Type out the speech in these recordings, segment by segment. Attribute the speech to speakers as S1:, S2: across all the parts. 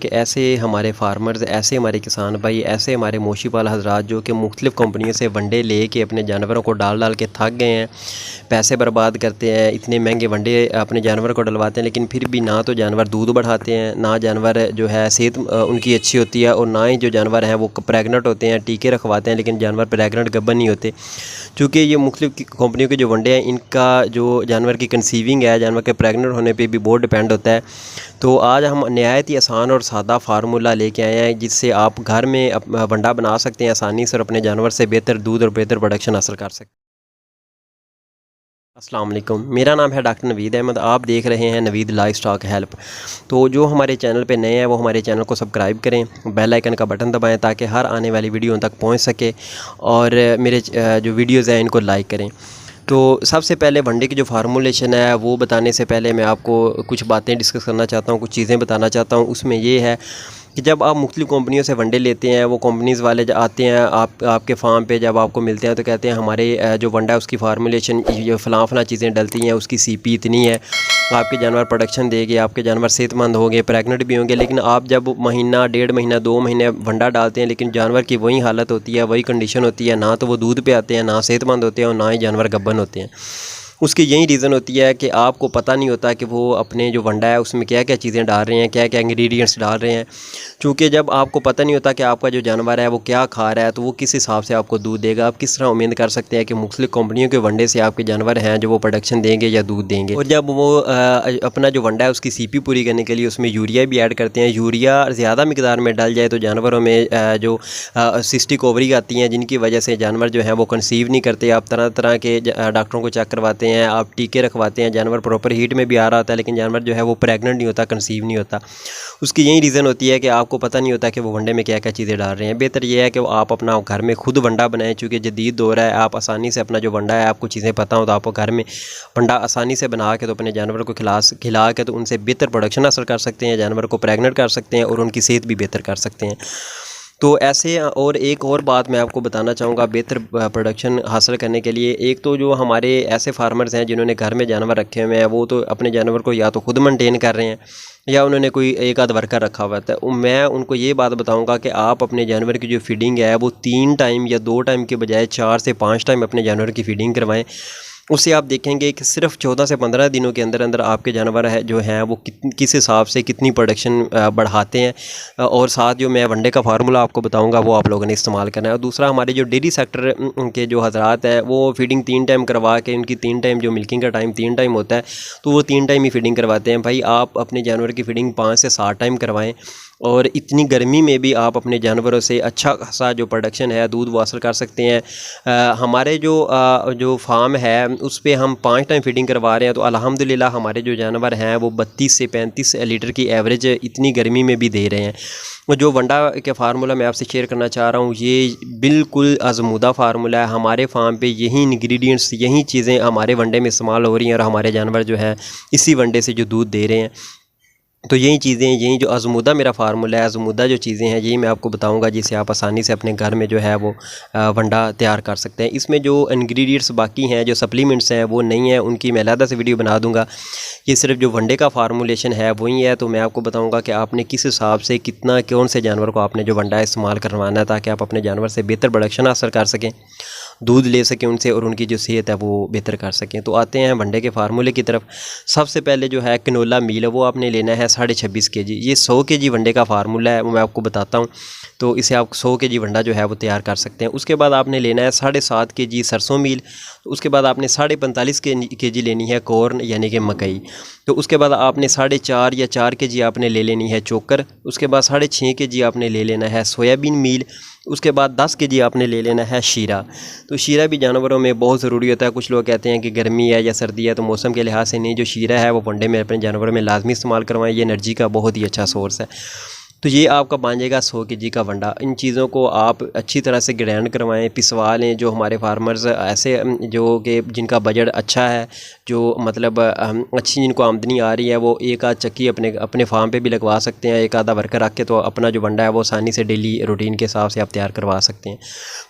S1: कि ऐसे हमारे फार्मर्स, ऐसे हमारे किसान भाई, ऐसे हमारे मोशी पाल हजरात जो कि मुख्तलिफ़ कंपनियों से वनडे ले के अपने जानवरों को डाल डाल के थक गए हैं, पैसे बर्बाद करते हैं, इतने महंगे वनडे अपने जानवर को डलवाते हैं, लेकिन फिर भी ना तो जानवर दूध बढ़ाते हैं, ना जानवर जो है सेहत उनकी अच्छी होती है, और ना ही जो जानवर हैं वो प्रेगनेंट होते हैं। टीके रखवाते हैं लेकिन जानवर प्रेगनेंट गब्बन नहीं होते, चूँकि ये मुख्तलिफ़ कंपनियों के जो वनडे हैं इनका जो जानवर की कंसीविंग है, जानवर के प्रेगनेंट होने पर भी बहुत डिपेंड होता है। तो आज हम नहायत ही आसान और सादा फार्मूला लेके आए हैं जिससे आप घर में वंडा बना सकते हैं आसानी से और अपने जानवर से बेहतर दूध और बेहतर प्रोडक्शन हासिल कर सकते हैं। अस्सलाम वालेकुम, मेरा नाम है डॉक्टर नवीद अहमद। आप देख रहे हैं नवीद लाइफ स्टॉक हेल्प। तो जो हमारे चैनल पे नए हैं वो हमारे चैनल को सब्सक्राइब करें, बेल आइकन का बटन दबाएं ताकि हर आने वाली वीडियो तक पहुंच सके, और मेरे जो वीडियोज़ हैं इनको लाइक करें। तो सबसे पहले वनडे की जो फार्मूलेशन है वो बताने से पहले मैं आपको कुछ बातें डिस्कस करना चाहता हूँ, कुछ चीज़ें बताना चाहता हूँ। उसमें ये है कि जब आप मुख्तलिफ़ कंपनियों से वनडे लेते हैं, वो कंपनीज़ वाले आते हैं आपके फार्म पे, जब आपको मिलते हैं तो कहते हैं हमारे जो वनडा है उसकी फार्मूलेशन ये फ़लाँ चीज़ें डलती हैं, उसकी सीपी इतनी है, आपके जानवर प्रोडक्शन देंगे, आपके जानवर सेहतमंद होंगे, प्रेगनेंट भी होंगे। लेकिन आप जब महीना, 1.5 महीना, 2 महीने वनडा डालते हैं लेकिन जानवर की वही हालत होती है, वही कंडीशन होती है, ना तो वो दूध पे आते हैं, ना सेहतमंद होते हैं, और ना ही जानवर गब्बन होते हैं। उसकी यही रीज़न होती है कि आपको पता नहीं होता कि वो अपने जो वनडा है उसमें क्या क्या चीज़ें डाल रहे हैं, क्या क्या इंग्रेडिएंट्स डाल रहे हैं। चूँकि जब आपको पता नहीं होता कि आपका जो जानवर है वो क्या खा रहा है, तो वो किस हिसाब से आपको दूध देगा। आप किस तरह उम्मीद कर सकते हैं कि मुख्तलिफ़ कंपनियों के वनडे से आपके जानवर हैं जो वो प्रोडक्शन देंगे या दूध देंगे। और जब वो अपना जो वनडा है उसकी सीपी पूरी करने के लिए उसमें यूरिया भी ऐड करते हैं। यूरिया ज़्यादा मिकदार में डल जाए तो जानवरों में जो सिस्टिक ओवरी आती हैं, जिनकी वजह से जानवर जो हैं वो कंसीव नहीं करते। आप तरह तरह के डॉक्टरों को चेक करवाते हैं, आप टीके रखवाते हैं, जानवर प्रॉपर हीट में भी आ रहा होता है लेकिन जानवर जो है वो प्रेग्नेंट नहीं होता, कंसीव नहीं होता। उसकी यही रीज़न होती है कि आपको पता नहीं होता कि वो वनडे में क्या क्या चीज़ें डाल रहे हैं। बेहतर ये है कि आप अपना घर में खुद वनडा बनाएं, चूँकि जदीद दौर है, आप आसानी से अपना जो वनडा है, आपको चीज़ें पता हो तो आप घर में वनडा आसानी से बना के तो अपने जानवर को खिला के तो उनसे बेहतर प्रोडक्शन हासिल कर सकते हैं, जानवर को प्रेग्नेंट कर सकते हैं और उनकी सेहत भी बेहतर कर सकते हैं। तो ऐसे, और एक और बात मैं आपको बताना चाहूँगा बेहतर प्रोडक्शन हासिल करने के लिए। एक तो जो हमारे ऐसे फार्मर्स हैं जिन्होंने घर में जानवर रखे हुए हैं, वो तो अपने जानवर को या तो खुद मेंटेन कर रहे हैं या उन्होंने कोई एक आध वर्कर रखा हुआ है। मैं उनको ये बात बताऊंगा कि आप अपने जानवर की जो फीडिंग है वो 3 टाइम या 2 टाइम के बजाय 4 से 5 टाइम अपने जानवर की फीडिंग करवाएं। उससे आप देखेंगे कि सिर्फ 14 से 15 दिनों के अंदर अंदर आपके जानवर है जो हैं वो किस हिसाब से कितनी प्रोडक्शन बढ़ाते हैं। और साथ जो मैं वनडे का फार्मूला आपको बताऊंगा वो आप लोगों ने इस्तेमाल करना है। और दूसरा, हमारे जो डेयरी सेक्टर के जो हजरात हैं वो फीडिंग 3 टाइम करवा के, उनकी 3 टाइम जो मिल्किंग का टाइम 3 टाइम होता है तो वो 3 टाइम ही फीडिंग करवाते हैं। भाई आप अपने जानवर की फीडिंग 5 से 7 टाइम करवाएँ, और इतनी गर्मी में भी आप अपने जानवरों से अच्छा खासा जो प्रोडक्शन है दूध वो हासिल कर सकते हैं। हमारे जो फार्म है उस पर हम 5 टाइम फीडिंग करवा रहे हैं, तो अल्हम्दुलिल्लाह हमारे जो जानवर हैं वो 32 से 35 लीटर की एवरेज इतनी गर्मी में भी दे रहे हैं। और जो वनडा के फार्मूला मैं आपसे शेयर करना चाह रहा हूँ ये बिल्कुल आजमूदा फार्मूला है। हमारे फार्म पे यही इंग्रेडिएंट्स, यही चीज़ें हमारे वनडे में इस्तेमाल हो रही हैं और हमारे जानवर जो है इसी वनडे से जो दूध दे रहे हैं। तो यही चीज़ें, यही जो आजमूदा मेरा फार्मूला है, आजमूदा जो चीज़ें हैं यही मैं आपको बताऊंगा जिससे आप आसानी से अपने घर में जो है वो वनडा तैयार कर सकते हैं। इसमें जो इंग्रेडिएंट्स बाकी हैं, जो सप्लीमेंट्स हैं वो नहीं है, उनकी मैं अलग से वीडियो बना दूंगा। ये सिर्फ जो वनडे का फार्मूलेशन है वही है। तो मैं आपको बताऊंगा कि आपने किस हिसाब से कितना, कौन से जानवर को आपने जो वनडा इस्तेमाल करवाना है ताकि आप अपने जानवर से बेहतर प्रोडक्शन हासिल कर सकें, दूध ले सकें उनसे, और उनकी जो सेहत है वो बेहतर कर सकें। तो आते हैं वनडे के फार्मूले की तरफ। सबसे पहले जो है कैनोला मील है वो आपने लेना है 26.5 kg। ये 100 kg वनडे का फार्मूला है, वो मैं आपको बताता हूँ। तो इसे आप 100 kg वनडा जो है वो तैयार कर सकते हैं। उसके बाद आपने लेना है 7.5 kg सरसों मील। तो उसके बाद आपने 45.5 kg लेनी है कॉर्न यानी कि मकई। तो उसके बाद आपने 4.5 या 4 kg आपने ले लेनी है चोकर। उसके बाद 6.5 kg आपने ले लेना है सोयाबीन मील। उसके बाद 10 kg आपने ले लेना है शीरा। तो शीरा भी जानवरों में बहुत ज़रूरी होता है। कुछ लोग कहते हैं कि गर्मी है या सर्दी है तो मौसम के लिहाज से नहीं, जो शीरा है वो वनडे में अपने जानवरों में लाजमी इस्तेमाल करवाएं। ये एनर्जी का बहुत ही अच्छा सोर्स है। तो ये आपका बन जाएगा 100 kg का वनडा। इन चीज़ों को आप अच्छी तरह से ग्राइंड करवाएं, पिसवा लें। जो हमारे फार्मर्स ऐसे जो कि जिनका बजट अच्छा है, जो मतलब अच्छी जिनको आमदनी आ रही है, वो एक आध चक्की अपने फार्म पे भी लगवा सकते हैं, एक आधा वर्कर रख के, तो अपना जो वनडा है वो आसानी से डेली रूटीन के हिसाब से आप तैयार करवा सकते हैं।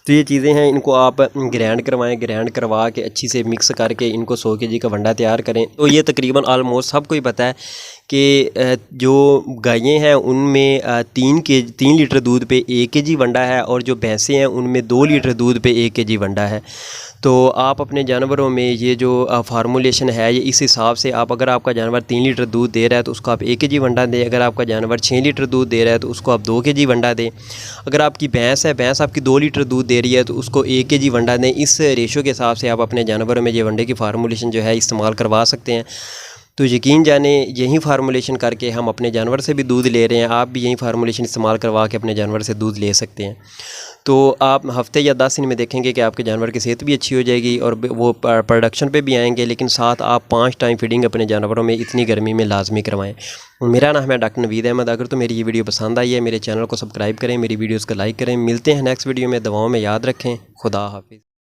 S1: तो ये चीज़ें हैं, इनको आप ग्राइंड करवाएं, ग्राइंड करवा के अच्छी से मिक्स करके इनको 100 kg का वनडा तैयार करें। तो ये तकरीबन आलमोस्ट सबको ही पता है कि जो गायें हैं उनमें 3 लीटर दूध पे 1 केजी वंडा है और जो भैंसें हैं उनमें 2 लीटर दूध पे 1 केजी वंडा है। तो आप अपने जानवरों में ये जो फार्मूलेशन है ये इस हिसाब से आप, अगर आपका जानवर 3 लीटर दूध दे रहा है तो उसको आप 1 केजी वंडा दें। अगर आपका जानवर 6 लीटर दूध दे रहा है तो उसको आप 2 केजी वंडा दें। अगर आपकी भैंस है, भैंस आपकी 2 लीटर दूध दे रही है तो उसको 1 केजी वंडा दें। इस रेशो के हिसाब से आप अपने जानवरों में ये वंडे की फार्मूलेशन जो है इस्तेमाल करवा सकते हैं। तो यकीन जाने यही फार्मूलेशन करके हम अपने जानवर से भी दूध ले रहे हैं, आप भी यही फार्मूलेशन इस्तेमाल करवा के अपने जानवर से दूध ले सकते हैं। तो आप हफ्ते या 10 दिन में देखेंगे कि आपके जानवर की सेहत भी अच्छी हो जाएगी और वो प्रोडक्शन पे भी आएंगे। लेकिन साथ आप 5 टाइम फीडिंग अपने जानवरों में इतनी गर्मी में लाजमी करवाएं। मेरा नाम है डॉक्टर नवीद अहमद। अगर तो मेरी ये वीडियो पसंद आई है, मेरे चैनल को सब्सक्राइब करें, मेरी वीडियोज़ को लाइक करें। मिलते हैं नेक्स्ट वीडियो में। दवाओं में याद रखें। खुदा हाफिज़।